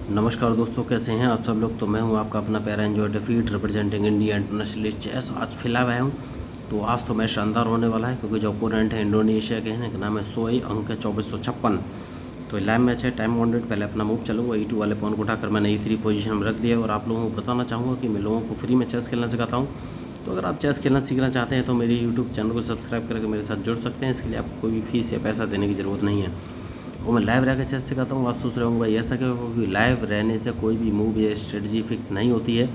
नमस्कार दोस्तों, कैसे हैं आप सब लोग। तो मैं हूं आपका अपना प्यारा enjoy defeat representing India international chess. आज फिलहाल आया हूं, तो आज तो मैच शानदार होने वाला है क्योंकि जो ओपोनेंट है इंडोनेशिया के हैं, इनका नाम है सोई, अंक है 2456। तो लाइव मैच है, टाइम बाउंडेड। पहले अपना मूव चलूँगा, E2 वाले पॉन को उठाकर मैंने E3 पोजीशन में रख दिया। और आप लोगों को बताना चाहूँगा कि मैं लोगों को फ्री में चेस खेलना सिखाता हूँ। तो अगर आप चेस खेलना सीखना चाहते हैं तो मेरे यूट्यूब चैनल को सब्सक्राइब करके मेरे साथ जुड़ सकते हैं। इसके लिए आपको कोई भी फीस या पैसा देने की ज़रूरत नहीं है। और मैं लाइव रह के चेस सिखाता हूँ। आप सोच रहे होंगे भाई ऐसा क्यों, क्योंकि लाइव रहने से कोई भी मूव या स्ट्रेटजी फिक्स नहीं होती है।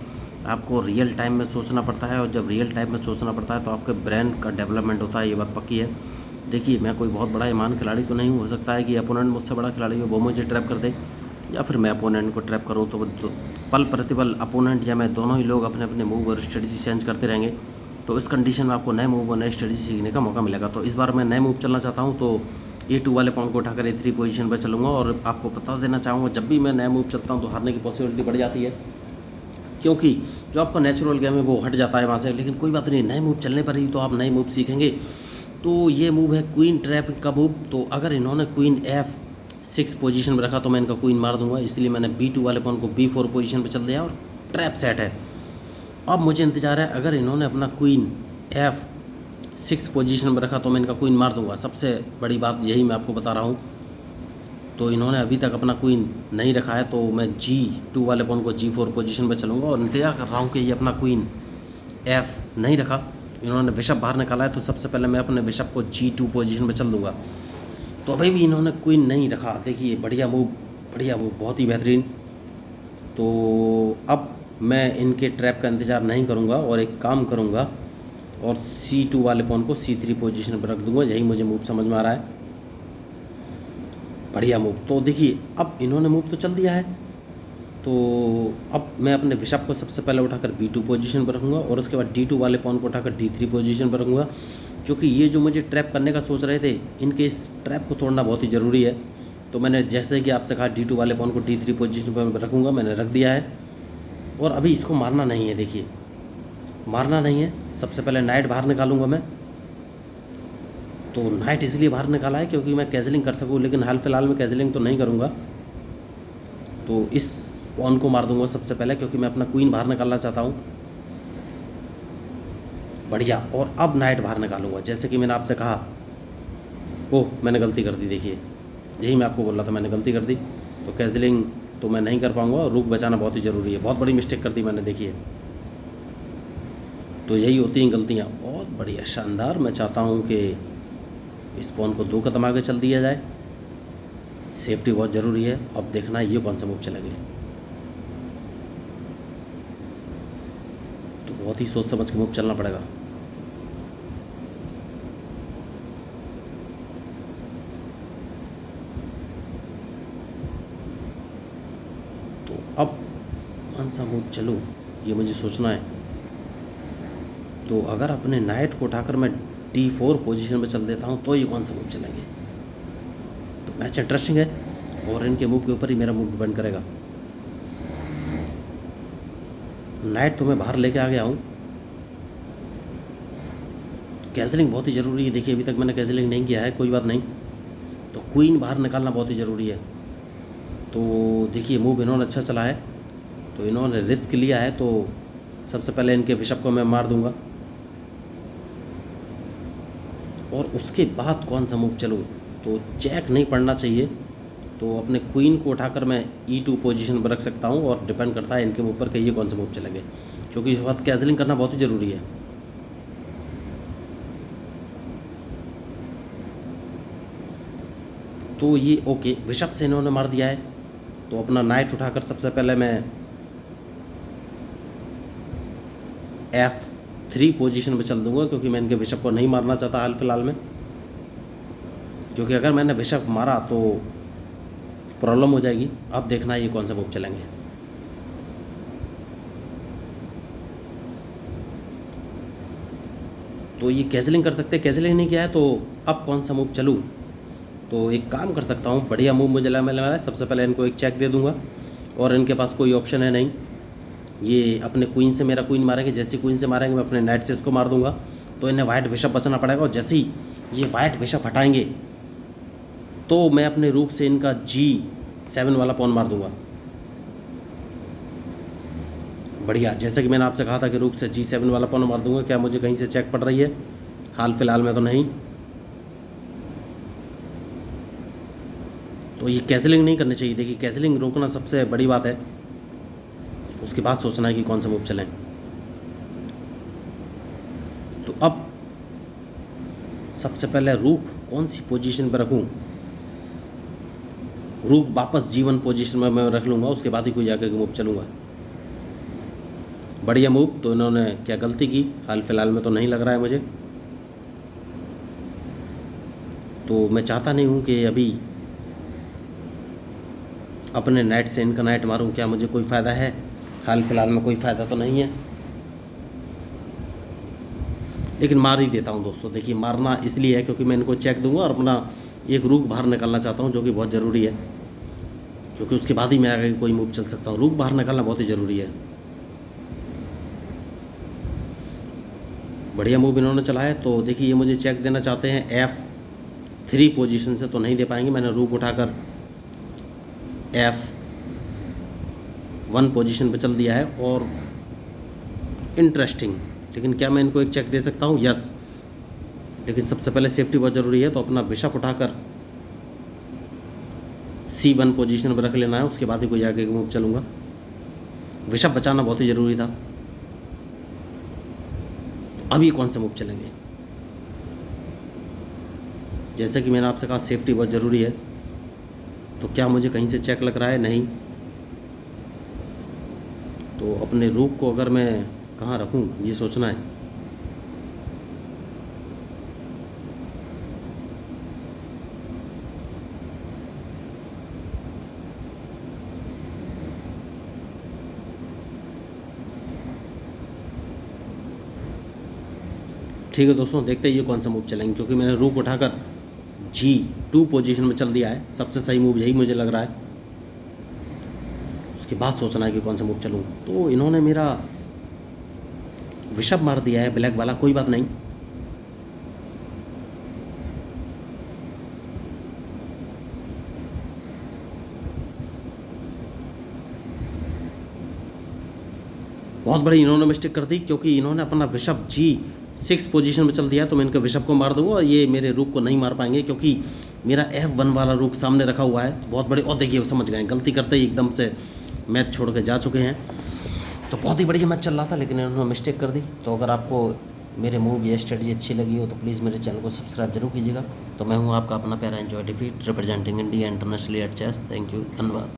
आपको रियल टाइम में सोचना पड़ता है, और जब रियल टाइम में सोचना पड़ता है तो आपके ब्रेन का डेवलपमेंट होता है, ये बात पक्की है। देखिए, मैं कोई बहुत बड़ा ईमान खिलाड़ी तो नहीं हूँ। हो सकता है कि अपोनेंट मुझसे बड़ा खिलाड़ी हो, वो मुझे ट्रैप कर दे, या फिर मैं अपोनेंट को ट्रैप करूँ। तो पल प्रतिपल अपोनेंट या मैं दोनों ही लोग अपने अपने मूव और स्ट्रेटजी चेंज करते रहेंगे। तो इस कंडीशन में आपको नए मूव और नए स्ट्रेटजी सीखने का मौका मिलेगा। तो इस बार मैं नए मूव चलना चाहता हूँ, तो E2 वाले पॉन को उठाकर E3 पोजीशन पर चलूँगा। और आपको बता देना चाहूँगा, जब भी मैं नया मूव चलता हूँ तो हारने की पॉसिबिलिटी बढ़ जाती है, क्योंकि जो आपका नेचुरल गेम है वो हट जाता है वहाँ से। लेकिन कोई बात नहीं, नए मूव चलने पर ही तो आप नए मूव सीखेंगे। तो ये मूव है क्वीन ट्रैप का मूव। तो अगर इन्होंने क्वीन F6 पोजीशन में रखा तो मैं इनका क्वीन मार दूंगा, इसलिए मैंने B2 वाले पॉन को B4 पोजीशन पर चल दिया और ट्रैप सेट है। अब मुझे इंतजार है, अगर इन्होंने अपना क्वीन F6 पोजीशन में रखा तो मैं इनका क्वीन मार दूंगा। सबसे बड़ी बात यही मैं आपको बता रहा हूँ। तो इन्होंने अभी तक अपना क्वीन नहीं रखा है, तो मैं G2 वाले पॉन को G4 पोजीशन पर चलूँगा और इंतजार कर रहा हूँ कि ये अपना क्वीन F नहीं रखा, इन्होंने बिशप बाहर निकाला है, तो सबसे पहले मैं अपने बिशप को G2 पोजीशन पर चल दूँगा। तो अभी भी इन्होंने क्वीन नहीं रखा। देखिए, बढ़िया मूव, बढ़िया मूव, बहुत ही बेहतरीन। तो अब मैं इनके ट्रैप का इंतज़ार नहीं करूँगा और एक काम करूँगा और C2 वाले पॉन को C3 पोजीशन पर रख दूँगा। यही मुझे मूव समझ में आ रहा है, बढ़िया मूव। तो देखिए, अब इन्होंने मूव तो चल दिया है, तो अब मैं अपने बिशप को सबसे पहले उठाकर B2 पोजीशन पर रखूँगा और उसके बाद D2 वाले पॉन को उठाकर D3 पोजीशन पर रखूँगा, क्योंकि ये जो मुझे ट्रैप करने का सोच रहे थे, इनके इस ट्रैप को तोड़ना बहुत ही ज़रूरी है। तो मैंने जैसे कि आपसे कहा, D2 वाले पॉन को D3 पोजीशन पर रखूँगा, मैंने रख दिया है। और अभी इसको मारना नहीं है, देखिए मारना नहीं है। सबसे पहले नाइट बाहर निकालूंगा मैं। तो नाइट इसलिए बाहर निकाला है क्योंकि मैं कैजलिंग कर सकूँ, लेकिन हाल फिलहाल में कैजलिंग तो नहीं करूँगा। तो इस पॉन को मार दूंगा सबसे पहले, क्योंकि मैं अपना क्वीन बाहर निकालना चाहता हूँ। बढ़िया। और अब नाइट बाहर निकालूंगा, जैसे कि मैंने आपसे कहा। ओह, मैंने गलती कर दी। देखिए, यही मैं आपको बोल रहा था, मैंने गलती कर दी। तो कैजलिंग तो मैं नहीं कर पाऊँगा, और रूक बचाना बहुत ही ज़रूरी है। बहुत बड़ी मिस्टेक कर दी मैंने, देखिए। तो यही होती हैं गलतियाँ। बहुत बढ़िया, शानदार। मैं चाहता हूँ कि इस पॉन को 2 कदम आगे चल दिया जाए, सेफ्टी बहुत ज़रूरी है। अब देखना ये कौन सा मूव चलेंगे। तो बहुत ही सोच समझ के मूव चलना पड़ेगा। तो अब कौन सा मूव चलूँ, ये मुझे सोचना है। तो अगर अपने नाइट को उठाकर मैं D4 पोजीशन में चल देता हूँ तो ये कौन सा मूव चलेंगे। तो मैच इंटरेस्टिंग है, और इनके मूव के ऊपर ही मेरा मूव डिपेंड करेगा। नाइट तो मैं बाहर लेके आ गया हूँ। कैजलिंग बहुत ही ज़रूरी है। देखिए, अभी तक मैंने कैजलिंग नहीं किया है, कोई बात नहीं। तो क्वीन बाहर निकालना बहुत ही ज़रूरी है। तो देखिए, मूव इन्होंने अच्छा चला है, तो इन्होंने रिस्क लिया है। तो सबसे पहले इनके बिशप को मैं मार दूंगा, और उसके बाद कौन सा मूव चलूँ। तो चेक नहीं पड़ना चाहिए, तो अपने क्वीन को उठाकर मैं E2 पोजीशन पर रख सकता हूँ, और डिपेंड करता है इनके ऊपर कि ये कौन सा मूव चलेंगे, क्योंकि इस वक्त कैजलिंग करना बहुत ही ज़रूरी है। तो ये ओके, बिशप से इन्होंने मार दिया है। तो अपना नाइट उठाकर सबसे पहले मैं F3 पोजीशन पे चल दूंगा, क्योंकि मैं इनके बिशप को नहीं मारना चाहता हाल फिलहाल में, क्योंकि अगर मैंने बिशप मारा तो प्रॉब्लम हो जाएगी। अब देखना ये कौन सा मूव चलेंगे। तो ये कैजलिंग कर सकते हैं, कैजलिंग नहीं किया है, तो अब कौन सा मूव चलूँ। तो एक काम कर सकता हूँ, बढ़िया मूव मुझे लग रहा है। सबसे पहले इनको एक चेक दे दूंगा, और इनके पास कोई ऑप्शन है नहीं। ये अपने क्वीन से मेरा क्वीन मारेंगे, जैसे क्वीन से मारेंगे मैं अपने नाइट से इसको मार दूंगा। तो इन्हें वाइट बिशप बचना पड़ेगा, और जैसे ही ये वाइट बिशप हटाएंगे तो मैं अपने रूप से इनका G7 वाला पॉन मार दूंगा। बढ़िया, जैसे कि मैंने आपसे कहा था कि रूक से G7 वाला पॉन मार दूंगा, क्या मुझे कहीं से चेक पड़ रही है? हाल फिलहाल में तो नहीं। तो ये कैसलिंग नहीं करनी चाहिए। देखिए कैसलिंग रोकना सबसे बड़ी बात है, उसके बाद सोचना है कि कौन सा मूव चलें। तो अब सबसे पहले रूक कौन सी पोजीशन पर रखूं? रूक वापस G1 पोजीशन में मैं रख लूँगा, उसके बाद ही कोई आगे मूव चलूँगा। बढ़िया मूव। तो इन्होंने क्या गलती की? हाल फिलहाल में तो नहीं लग रहा है मुझे। तो मैं चाहता नहीं हूँ कि अभी अपने नाइट से इनका नाइट मारूँ। क्या मुझे कोई फ़ायदा है? हाल फिलहाल में कोई फ़ायदा तो नहीं है, लेकिन मार ही देता हूँ दोस्तों। देखिए मारना इसलिए है क्योंकि मैं इनको चेक दूंगा और अपना एक रूक बाहर निकालना चाहता हूँ, जो कि बहुत ज़रूरी है, क्योंकि उसके बाद ही मैं आगे कोई मूव चल सकता हूँ। रूक बाहर निकालना बहुत ही ज़रूरी है। बढ़िया मूव इन्होंने चला है। तो देखिए ये मुझे चेक देना चाहते हैं F3 पोजीशन से, तो नहीं दे पाएंगे। मैंने रूक उठाकर F1 पोजीशन पर चल दिया है और इंटरेस्टिंग। लेकिन क्या मैं इनको एक चेक दे सकता हूँ? यस, लेकिन सबसे पहले सेफ्टी बहुत ज़रूरी है। तो अपना बिशप उठाकर C1 पोजीशन पर रख लेना है, उसके बाद ही कोई आगे मूव चलूँगा। बिशप बचाना बहुत ही ज़रूरी था। अब ये कौन से मूव चलेंगे? जैसे कि मैंने आपसे कहा सेफ्टी बहुत ज़रूरी है। तो क्या मुझे कहीं से चेक लग रहा है? नहीं। तो अपने रूक को अगर मैं कहाँ रखूँ, ये सोचना है। ठीक है दोस्तों, देखते हैं ये कौन सा मूव चलेंगे, क्योंकि मैंने रूक उठाकर G2 पोजीशन में चल दिया है। सबसे सही मूव यही मुझे लग रहा है। उसके बाद सोचना है कि कौन सा मूव चलूँ। तो इन्होंने मेरा बिशप मार दिया है ब्लैक वाला, कोई बात नहीं। बहुत बड़ी इन्होंने मिस्टेक कर दी, क्योंकि इन्होंने अपना बिशप G6 पोजीशन में चल दिया। तो मैं इनके बिशप को मार दूंगा और ये मेरे रूक को नहीं मार पाएंगे, क्योंकि मेरा F1 वाला रूक सामने रखा हुआ है। बहुत बड़े, और देखिए समझ गए, गलती करते ही एकदम से मैच छोड़ के जा चुके हैं। तो बहुत ही बढ़िया मैच चल रहा था, लेकिन इन्होंने मिस्टेक कर दी। तो अगर आपको मेरे मूव या स्ट्रेटजी अच्छी लगी हो तो प्लीज़ मेरे चैनल को सब्सक्राइब जरूर कीजिएगा। तो मैं हूँ आपका अपना प्यारा enjoy defeat representing India internationally at chess. Thank you, धन्यवाद।